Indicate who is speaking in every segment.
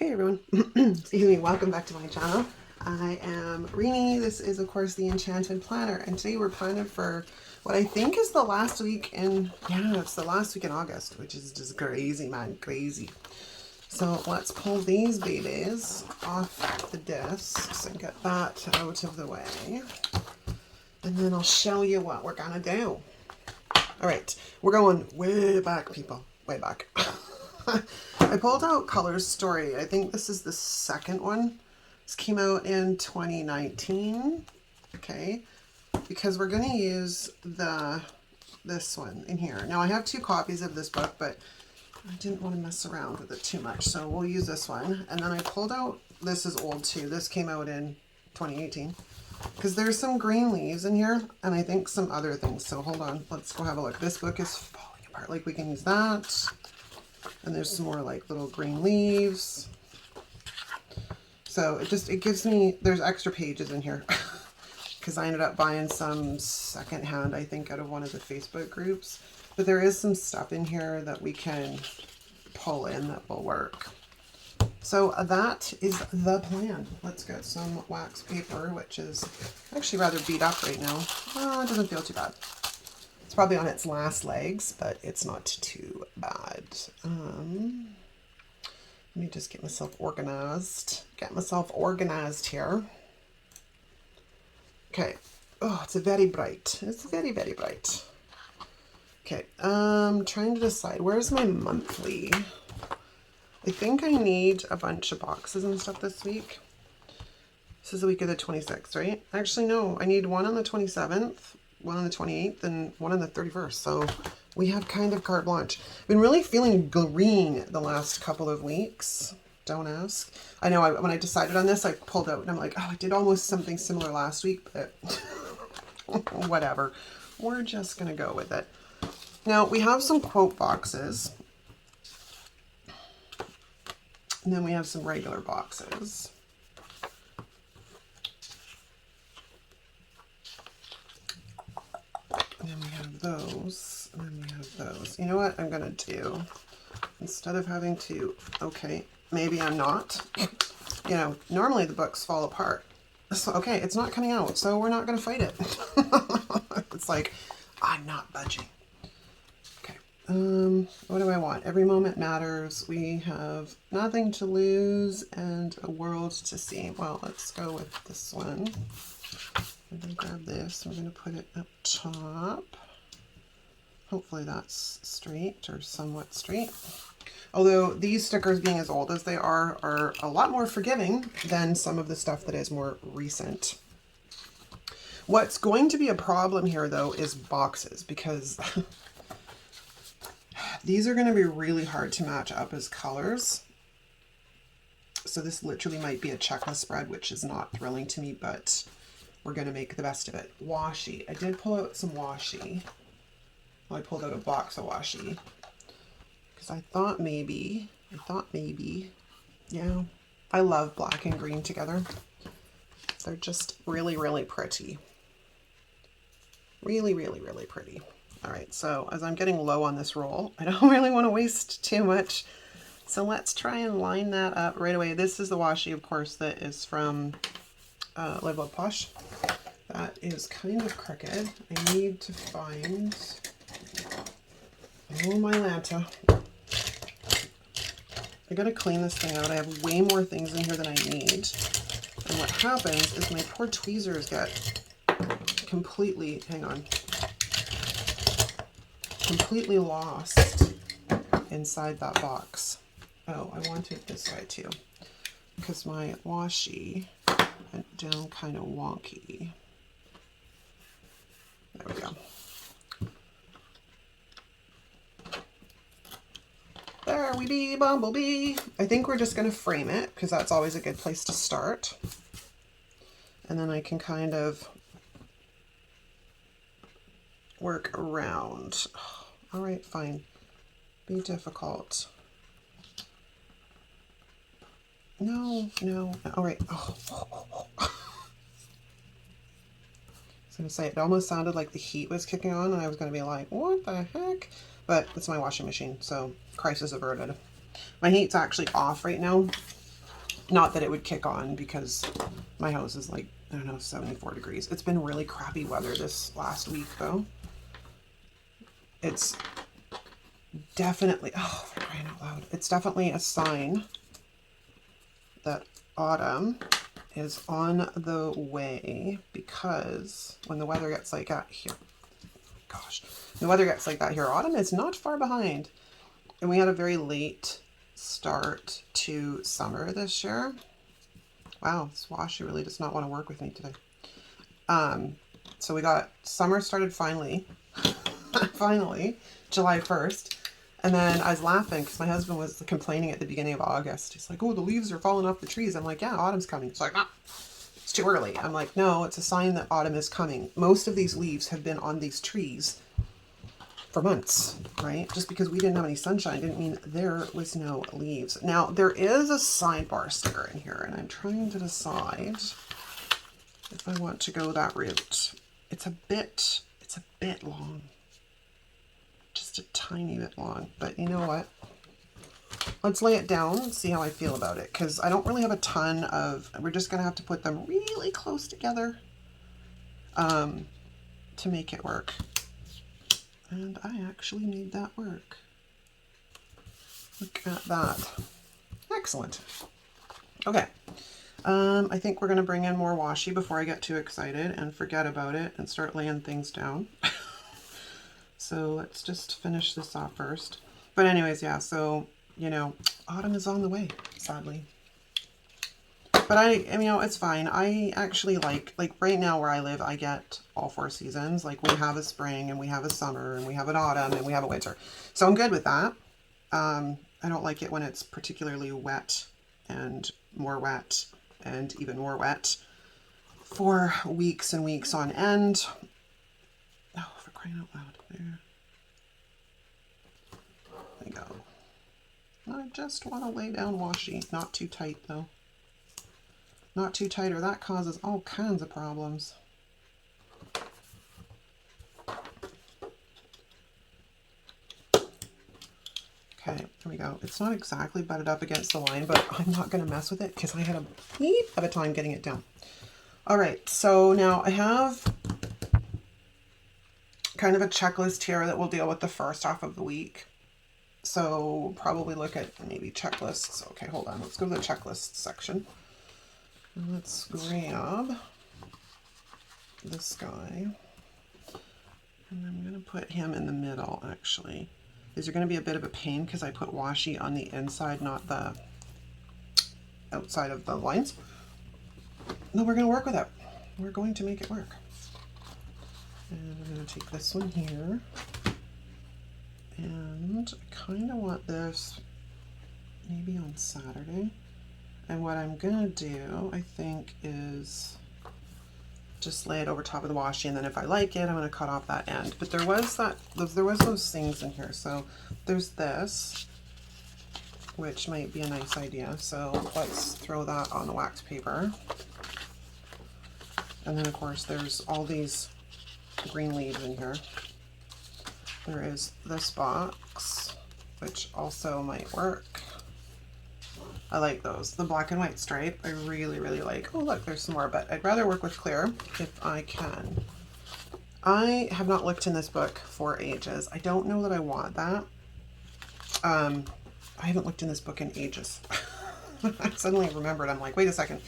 Speaker 1: Hey everyone, excuse me, welcome back to my channel. I am Rini. This is of course the Enchanted Planner, and today we're planning for what I think is the last week in, it's the last week in August, which is just crazy, man, crazy. So let's pull these babies off the discs and get that out of the way. And then I'll show you what we're gonna do. All right, we're going way back, people, way back. I pulled out Colors Story. I think this is the second one. This came out in 2019. Okay, because we're going to use this one in here. Now I have two copies of this book, but I didn't want to mess around with it too much, so we'll use this one. And then I pulled out, this is old too. This came out in 2018. Because there's some green leaves in here, and I think some other things. So hold on, let's go have a look. This book is falling apart. Like, we can use that. And there's some more like little green leaves. So it gives me, there's extra pages in here. Because I ended up buying some secondhand, I think, out of one of the Facebook groups. But there is some stuff in here that we can pull in that will work. So that is the plan. Let's get some wax paper, which is actually rather beat up right now. It doesn't feel too bad. It's probably on its last legs, but it's not too bad. Let me just get myself organized. Here. Okay. Oh, it's very bright. It's very, very bright. Okay. Trying to decide. Where's my monthly? I think I need a bunch of boxes and stuff this week. This is the week of the 26th, right? Actually, no. I need one on the 27th, one on the 28th, and one on the 31st. So we have kind of carte blanche. I've been really feeling green the last couple of weeks. Don't ask. I know when I decided on this, I pulled out and I'm like, oh, I did almost something similar last week, but whatever. We're just going to go with it. Now, we have some quote boxes. And then we have some regular boxes. And then we have those. And then we have those. You know what I'm going to do? Instead of having to, okay, maybe I'm not. You know, normally the books fall apart. So, okay, it's not coming out, so we're not going to fight it. It's like, I'm not budging. What do I want? Every moment matters. We have nothing to lose and a world to see. Well, let's go with this one. I'm going to grab this. I'm going to put it up top. Hopefully that's straight or somewhat straight. Although these stickers, being as old as they are a lot more forgiving than some of the stuff that is more recent. What's going to be a problem here, though, is boxes, because these are going to be really hard to match up as colors. So this literally might be a checklist spread, which is not thrilling to me, but we're going to make the best of it. Washi. I did pull out some washi. Well, I pulled out a box of washi. Because I thought maybe, yeah. I love black and green together. They're just really, really pretty. Really, really, really pretty. All right, so as I'm getting low on this roll, I don't really want to waste too much. So let's try and line that up right away. This is the washi, of course, that is from Live Love Posh. That is kind of crooked. I need to find, oh my Lanta. I gotta clean this thing out. I have way more things in here than I need. And what happens is my poor tweezers get completely, hang on, completely lost inside that box. Oh, I want it this way too, because my washi went down kind of wonky. There we go. There we be, bumblebee. I think we're just going to frame it, because that's always a good place to start. And then I can kind of work around. All right, fine. Be difficult. No. All right. Oh. I was going to say, it almost sounded like the heat was kicking on, and I was going to be like, what the heck? But it's my washing machine, so crisis averted. My heat's actually off right now, Not that it would kick on because my house is like, I don't know, 74 degrees. It's been really crappy weather this last week though. It's definitely, oh, for crying out loud. It's definitely a sign that autumn is on the way, because when the weather gets like that here, gosh, the weather gets like that here, autumn is not far behind. And we had a very late start to summer this year. Wow, this Washi really does not want to work with me today. So we got summer started finally, finally, July 1st. And then I was laughing because my husband was complaining at the beginning of August. He's like, oh, the leaves are falling off the trees. I'm like, yeah, autumn's coming. He's like, ah, it's too early. I'm like, no, it's a sign that autumn is coming. Most of these leaves have been on these trees for months, right? Just because we didn't have any sunshine didn't mean there was no leaves. Now, there is a sidebar sticker in here, and I'm trying to decide if I want to go that route. It's a bit long. Just a tiny bit long, but you know what? Let's lay it down and see how I feel about it, because I don't really have a ton of, we're just going to have to put them really close together to make it work. And I actually made that work. Look at that. Excellent. Okay. I think we're going to bring in more washi before I get too excited and forget about it and start laying things down. So let's just finish this off first. But anyways, yeah, so, you know, autumn is on the way, sadly. But you know, it's fine. I actually like right now where I live, I get all 4 seasons. Like we have a spring and we have a summer and we have an autumn and we have a winter. So I'm good with that. I don't like it when it's particularly wet and more wet and even more wet for weeks and weeks on end. Oh, for crying out loud. There we go. I just want to lay down washi. Not too tight though. Not too tight, or that causes all kinds of problems. Okay, there we go. It's not exactly butted up against the line, but I'm not going to mess with it because I had a heap of a time getting it down. All right, so now I have kind of a checklist here that will deal with the first half of the week. So probably look at maybe checklists. Okay, hold on. Let's go to the checklist section. Let's grab this guy. And I'm going to put him in the middle, actually. These are going to be a bit of a pain because I put washi on the inside, not the outside of the lines. No, we're going to work with it. We're going to make it work. And I'm going to take this one here. And I kind of want this maybe on Saturday. And what I'm going to do, I think, is just lay it over top of the washi, and then if I like it, I'm going to cut off that end. But there was those things in here. So there's this, which might be a nice idea. So let's throw that on the wax paper. And then of course there's all these green leaves in here. There is this box, which also might work. I like those. The black and white stripe, I really, really like. Oh, look, there's some more, but I'd rather work with clear if I can. I have not looked in this book for ages. I don't know that I want that. I haven't looked in this book in ages. I suddenly remembered, I'm like, wait a second.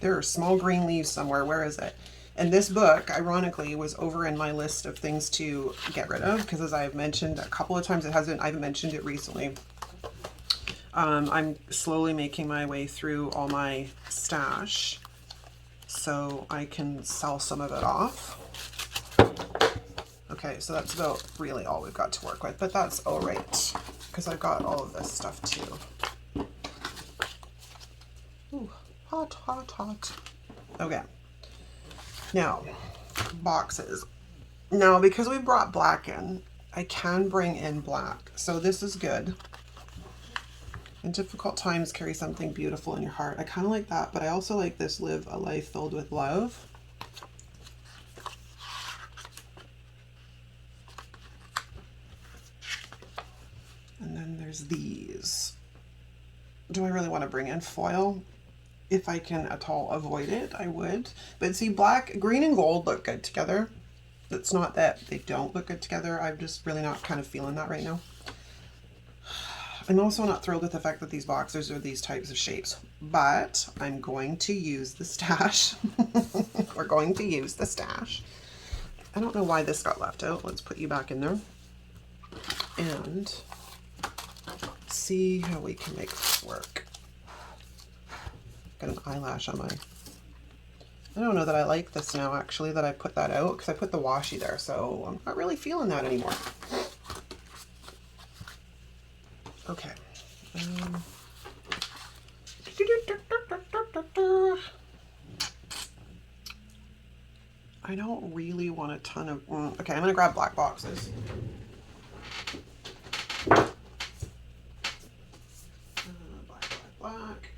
Speaker 1: There are small green leaves somewhere. Where is it? And this book, ironically, was over in my list of things to get rid of, because as I've mentioned a couple of times, I haven't mentioned it recently. I'm slowly making my way through all my stash so I can sell some of it off. Okay, so that's about really all we've got to work with, but that's all right because I've got all of this stuff too. Ooh, hot, hot, hot. Okay. Now, boxes. Now, because we brought black in, I can bring in black. So this is good. In difficult times, carry something beautiful in your heart. I kind of like that, but I also like this, live a life filled with love. And then there's these. Do I really want to bring in foil? if I can at all avoid it, I would. But see, black, green and gold look good together. It's not that they don't look good together. I'm just really not kind of feeling that right now. I'm also not thrilled with the fact that these boxers are these types of shapes, but I'm going to use the stash. We're going to use the stash. I don't know why this got left out. Let's put you back in there and see how we can make this work. Got an eyelash on my... I don't know that I like this now, actually, that I put that out, because I put the washi there, so I'm not really feeling that anymore. Okay. I don't really want a ton of... okay, I'm going to grab black boxes. Black.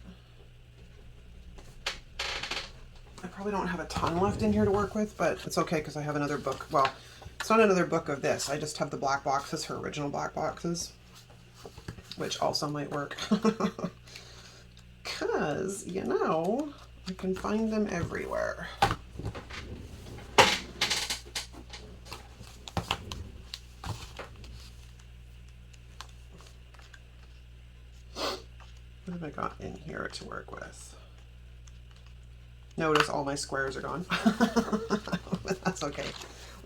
Speaker 1: I probably don't have a ton left in here to work with, but it's okay because I have another book. Well, it's not another book of this. I just have the black boxes, her original black boxes, which also might work. Because, you know, I can find them everywhere. What have I got in here to work with? Notice all my squares are gone. But that's okay.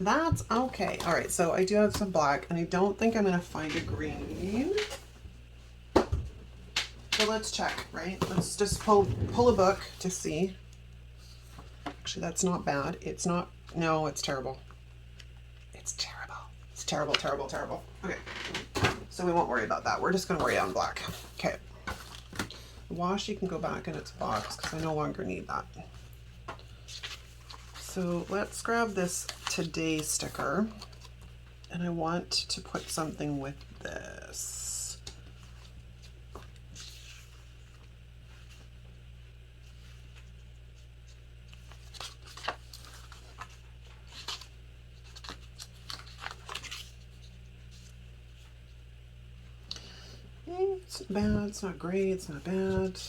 Speaker 1: That's okay. All right, so I do have some black, and I don't think I'm going to find a green. So let's check, right? Let's just pull a book to see. Actually, that's not bad. It's not... no, it's terrible. It's terrible. It's terrible, terrible, terrible. Okay, so we won't worry about that. We're just going to worry on black. Okay. The washi can go back in its box because I no longer need that. So let's grab this today sticker, and I want to put something with this. It's not bad, it's not great, it's not bad.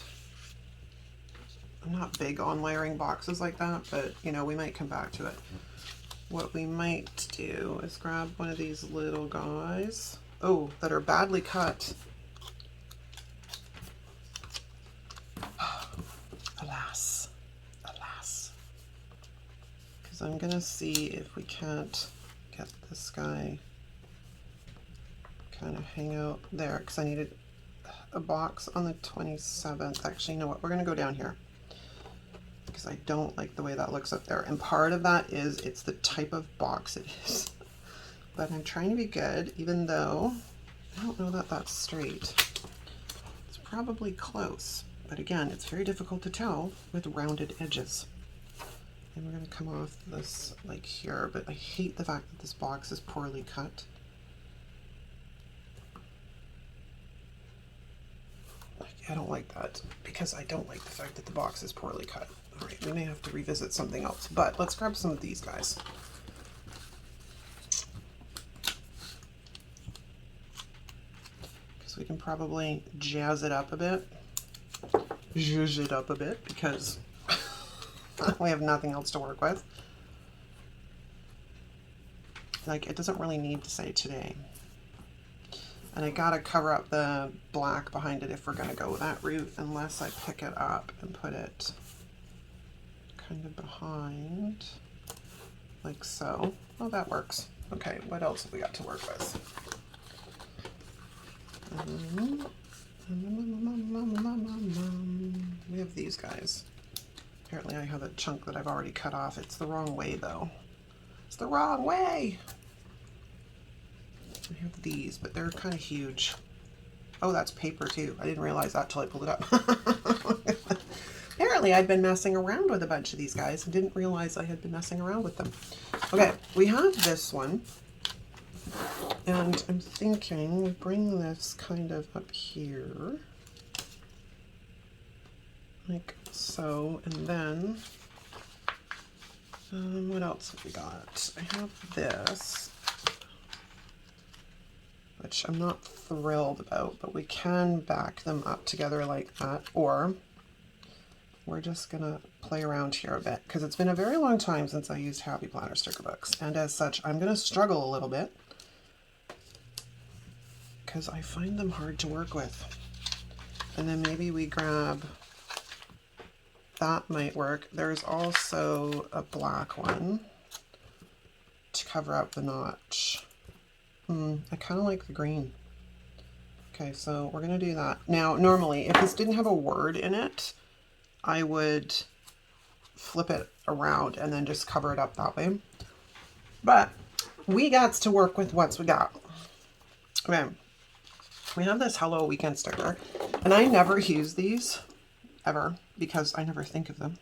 Speaker 1: I'm not big on layering boxes like that, but you know, we might come back to it. What we might do is grab one of these little guys. Oh, that are badly cut. Alas, alas. Because I'm gonna see if we can't get this guy kind of hang out there, because I needed a box on the 27th. Actually, you know what? We're gonna go down here, because I don't like the way that looks up there. And part of that is it's the type of box it is. But I'm trying to be good, even though I don't know that that's straight. It's probably close. But again, it's very difficult to tell with rounded edges. And we're gonna come off this like here, but I hate the fact that this box is poorly cut. I don't like that, because I don't like the fact that the box is poorly cut. All right, we may have to revisit something else, but let's grab some of these guys. Because we can probably jazz it up a bit. Zhuzh it up a bit, because we have nothing else to work with. Like, it doesn't really need to say today. And I gotta cover up the black behind it if we're gonna go that route, unless I pick it up and put it kind of behind, like so. Oh, that works. Okay, what else have we got to work with? We have these guys. Apparently I have a chunk that I've already cut off. It's the wrong way though. It's the wrong way! I have these, but they're kind of huge. Oh, that's paper too. I didn't realize that till I pulled it up. Apparently I'd been messing around with a bunch of these guys and didn't realize I had been messing around with them. Okay, we have this one. And I'm thinking we bring this kind of up here. Like so, and then what else have we got? I have this, which I'm not thrilled about, but we can back them up together like that, or we're just gonna play around here a bit because it's been a very long time since I used Happy Planner sticker books, and as such I'm gonna struggle a little bit because I find them hard to work with. And then maybe we grab, that might work. There's also a black one to cover up the notch. I kind of like the green. Okay, so we're gonna do that. Now, normally, if this didn't have a word in it, I would flip it around and then just cover it up that way. But we got to work with what we got. Okay, we have this Hello Weekend sticker, and I never use these ever because I never think of them.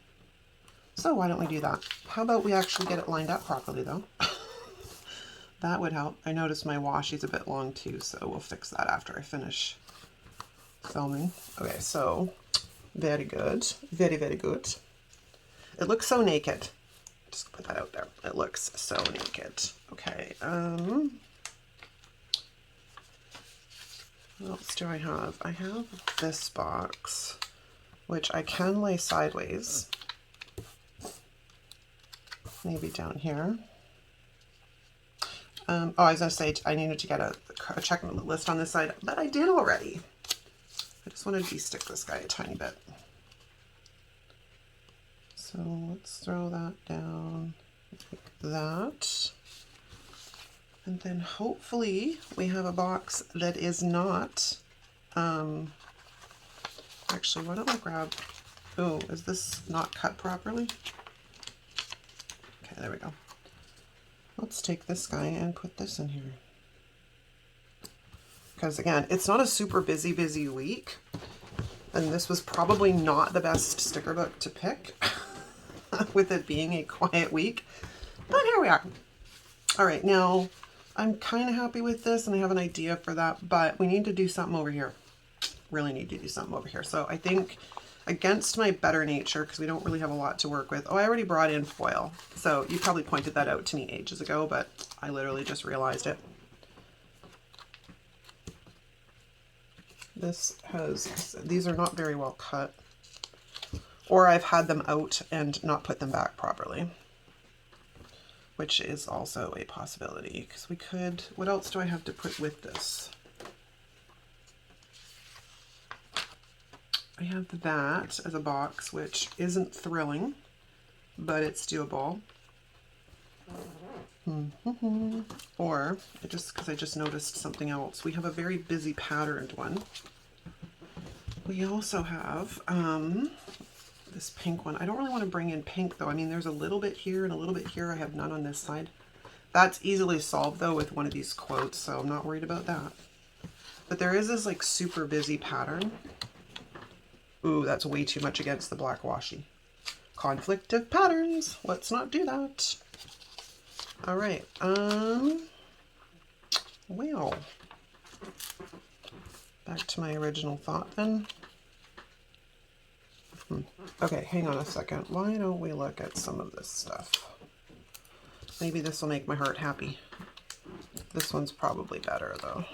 Speaker 1: So why don't we do that? How about we actually get it lined up properly though? That would help. I noticed my washi's a bit long too, so we'll fix that after I finish filming. Okay, so very good. Very, very good. It looks so naked. Just put that out there. It looks so naked. Okay, what else do I have? I have this box, which I can lay sideways. Maybe down here. Oh, I was going to say I needed to get a checklist on this side, but I did already. I just want to de-stick this guy a tiny bit. So let's throw that down like that. And then hopefully we have a box that is not, actually, why don't I grab, oh, is this not cut properly? Okay, there we go. Let's take this guy and put this in here. Because again, it's not a super busy week. And this was probably not the best sticker book to pick with it being a quiet week. But here we are. All right, now I'm kind of happy with this and I have an idea for that, but we need to do something over here. Really need to do something over here. So I think against my better nature, because we don't really have a lot to work with. Oh, I already brought in foil. So you probably pointed that out to me ages ago, but I literally just realized it. These are not very well cut. Or I've had them out and not put them back properly, which is also a possibility. Because we could, what else do I have to put with this? I have that as a box, which isn't thrilling, but it's doable. Or, because I just noticed something else. We have a very busy patterned one. We also have this pink one. I don't really want to bring in pink though. I mean, there's a little bit here and a little bit here. I have none on this side. That's easily solved though with one of these quotes, so I'm not worried about that. But there is this like super busy pattern. Ooh, that's way too much against the black washi. Conflict of patterns. Let's not do that. All right. Well, back to my original thought then. Okay, hang on a second. Why don't we look at some of this stuff? Maybe this will make my heart happy. This one's probably better though.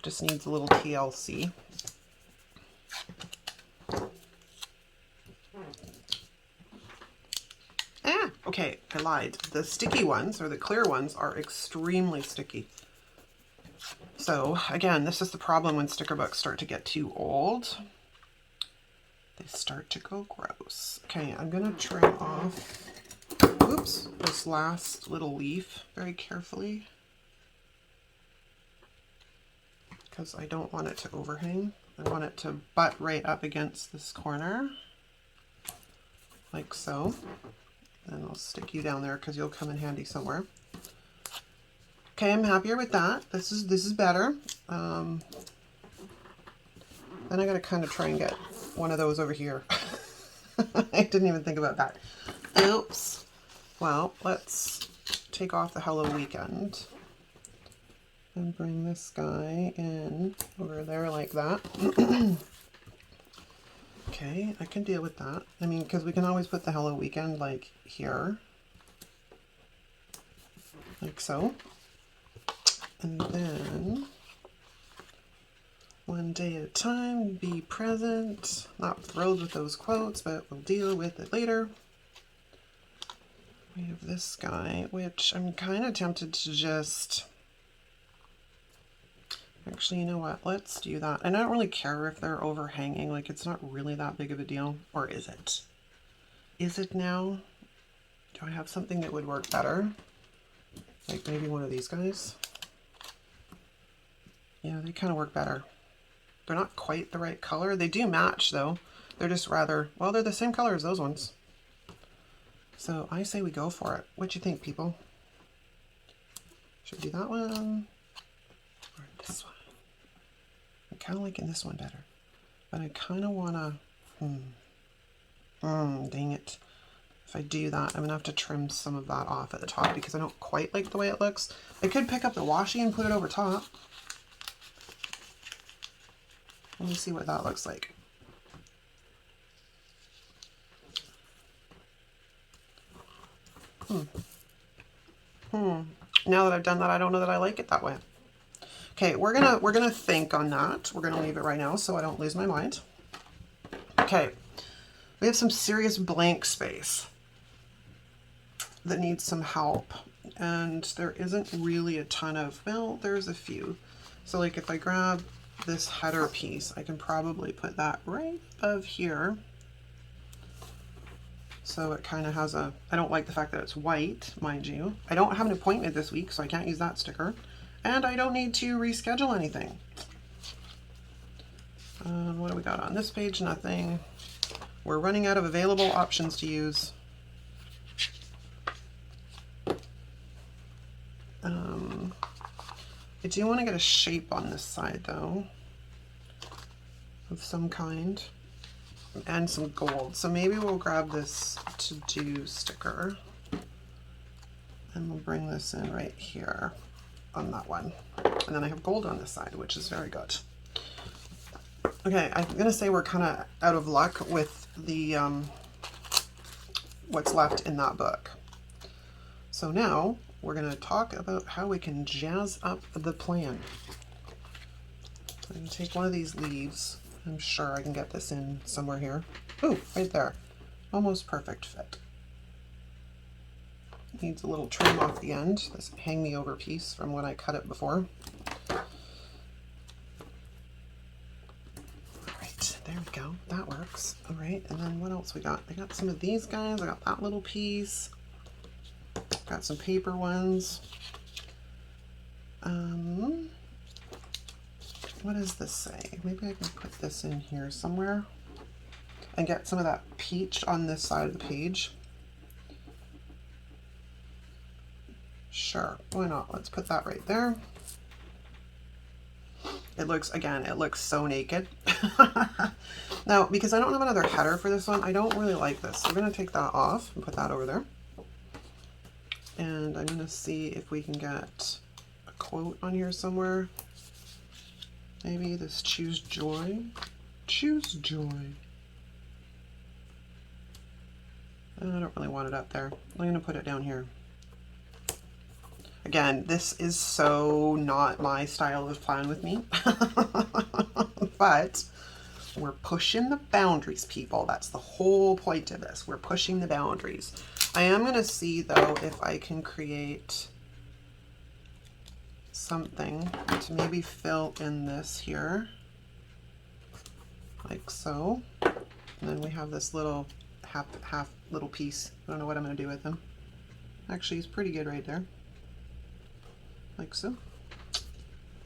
Speaker 1: Just needs a little TLC. Okay, I lied. The sticky ones, or the clear ones, are extremely sticky. So, again, this is the problem when sticker books start to get too old. They start to go gross. Okay, I'm going to trim off, oops, this last little leaf very carefully, because I don't want it to overhang. I want it to butt right up against this corner, like so. And I'll stick you down there because you'll come in handy somewhere. Okay, I'm happier with that. This is better. Then I gotta kind of try and get one of those over here. I didn't even think about that. Oops. Well, let's take off the Hello Weekend and bring this guy in over there like that. Okay, I can deal with that. I mean, because we can always put the Hello Weekend like here, like so. And then One day at a time, be present. Not thrilled with those quotes, but we'll deal with it later. We have this guy, which I'm kind of tempted to just... Actually, you know what? Let's do that. And I don't really care if they're overhanging. Like, it's not really that big of a deal. Or is it? Is it now? Do I have something that would work better? Like maybe one of these guys? Yeah, they kind of work better. They're not quite the right color. They do match, though. They're just rather... Well, they're the same color as those ones. So I say we go for it. What do you think, people? Should we do that one? Or this one? I'm kind of liking this one better. But I kind of want to... dang it. If I do that, I'm going to have to trim some of that off at the top because I don't quite like the way it looks. I could pick up the washi and put it over top. Let me see what that looks like. Now that I've done that, I don't know that I like it that way. Okay, we're gonna think on that. We're gonna leave it right now so I don't lose my mind. Okay, we have some serious blank space that needs some help, and there isn't really a ton of, well, there's a few. So like if I grab this header piece, I can probably put that right above here. So it kind of has a, I don't like the fact that it's white, mind you. I don't have an appointment this week, so I can't use that sticker. And I don't need to reschedule anything. What do we got on this page? Nothing. We're running out of available options to use. I do want to get a shape on this side though, of some kind, and some gold. So maybe we'll grab this to do sticker, and we'll bring this in right here on that one. And then I have gold on this side, which is very good. Okay, I'm gonna say we're kind of out of luck with the what's left in that book. So now we're going to talk about how we can jazz up the plan. I'm going to take one of these leaves. I'm sure I can get this in somewhere here. Ooh, right there. Almost perfect fit. Needs a little trim off the end. This hang me over piece from when I cut it before. Alright, there we go. That works. Alright, and then what else we got? I got some of these guys. I got that little piece. Got some paper ones. What does this say? Maybe I can put this in here somewhere and get some of that peach on this side of the page. Sure, why not? Let's put that right there. It looks, again, it looks so naked. Now, because I don't have another header for this one, I don't really like this. So I'm going to take that off and put that over there. And I'm going to see if we can get a quote on here somewhere. Maybe this choose joy. Choose joy. I don't really want it up there. I'm going to put it down here. Again, this is so not my style of plan with me. But we're pushing the boundaries, people. That's the whole point of this. We're pushing the boundaries. I am going to see, though, if I can create something to maybe fill in this here, like so. And then we have this little half little piece. I don't know what I'm going to do with him. Actually, he's pretty good right there. Like so.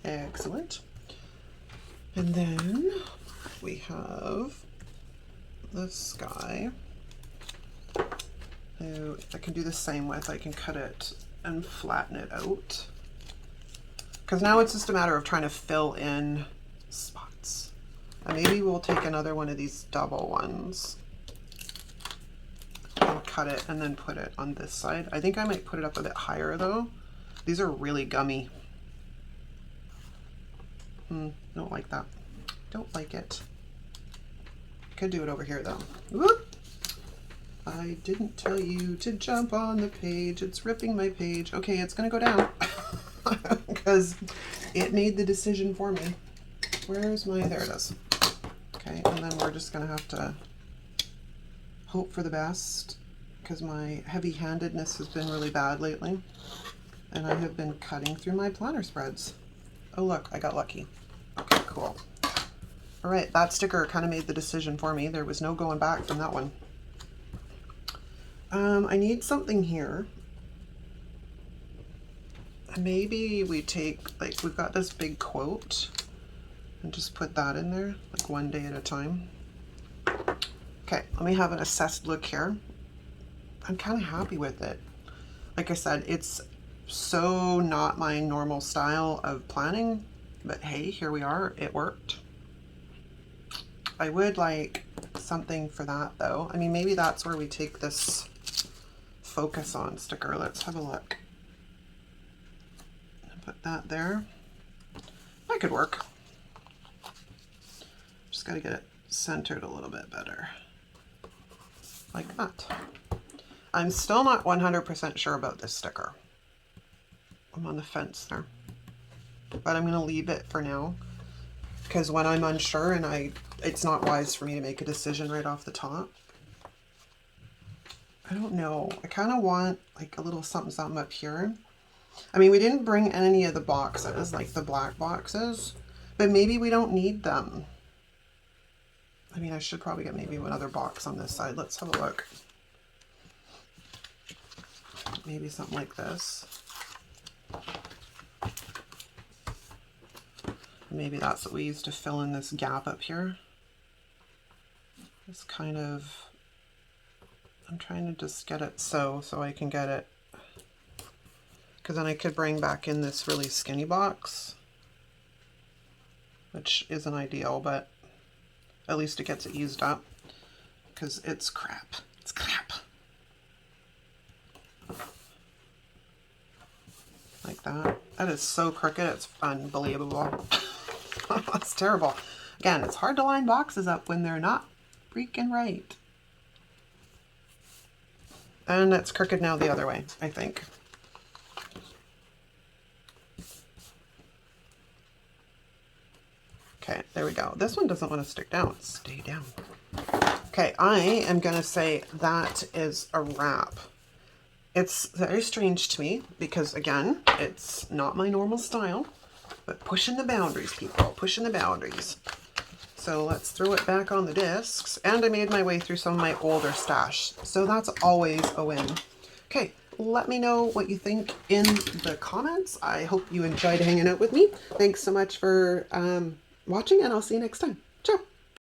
Speaker 1: Excellent. And then we have this guy, who I can do the same with. I can cut it and flatten it out. Because now it's just a matter of trying to fill in spots. And maybe we'll take another one of these double ones and cut it and then put it on this side. I think I might put it up a bit higher though. These are really gummy. Don't like that. Don't like it. Could do it over here though. Whoop! I didn't tell you to jump on the page. It's ripping my page. Okay, it's gonna go down because it made the decision for me. Where's my, there it is. Okay, and then we're just gonna have to hope for the best because my heavy-handedness has been really bad lately. And I have been cutting through my planner spreads. Oh look, I got lucky. Okay, cool. All right, that sticker kind of made the decision for me. There was no going back from that one. I need something here. Maybe we take, like, we've got this big quote and just put that in there, like one day at a time. Okay, let me have an assessed look here. I'm kind of happy with it. Like I said, it's so not my normal style of planning, but hey, here we are, it worked. I would like something for that though. I mean, maybe that's where we take this focus on sticker. Let's have a look. Put that there. That could work. Just got to get it centered a little bit better. Like that. I'm still not 100% sure about this sticker. I'm on the fence there. But I'm going to leave it for now. Because when I'm unsure and it's not wise for me to make a decision right off the top. I don't know. I kind of want like a little something something up here. I mean, we didn't bring any of the boxes, like the black boxes, but maybe we don't need them. I mean, I should probably get maybe another box on this side. Let's have a look. Maybe something like this. Maybe that's what we use to fill in this gap up here. It's kind of, I'm trying to just get it so I can get it, because then I could bring back in this really skinny box, which isn't ideal, but at least it gets it used up, because it's crap. It's crap. Like that. That is so crooked, it's unbelievable. That's terrible. Again, it's hard to line boxes up when they're not freaking right. And it's crooked now the other way, I think. Okay, there we go. This one doesn't want to stick down. Stay down. Okay, I am going to say that is a wrap. It's very strange to me because, again, it's not my normal style, but pushing the boundaries, people, pushing the boundaries. So let's throw it back on the discs. And I made my way through some of my older stash. So that's always a win. Okay, let me know what you think in the comments. I hope you enjoyed hanging out with me. Thanks so much for watching, and I'll see you next time.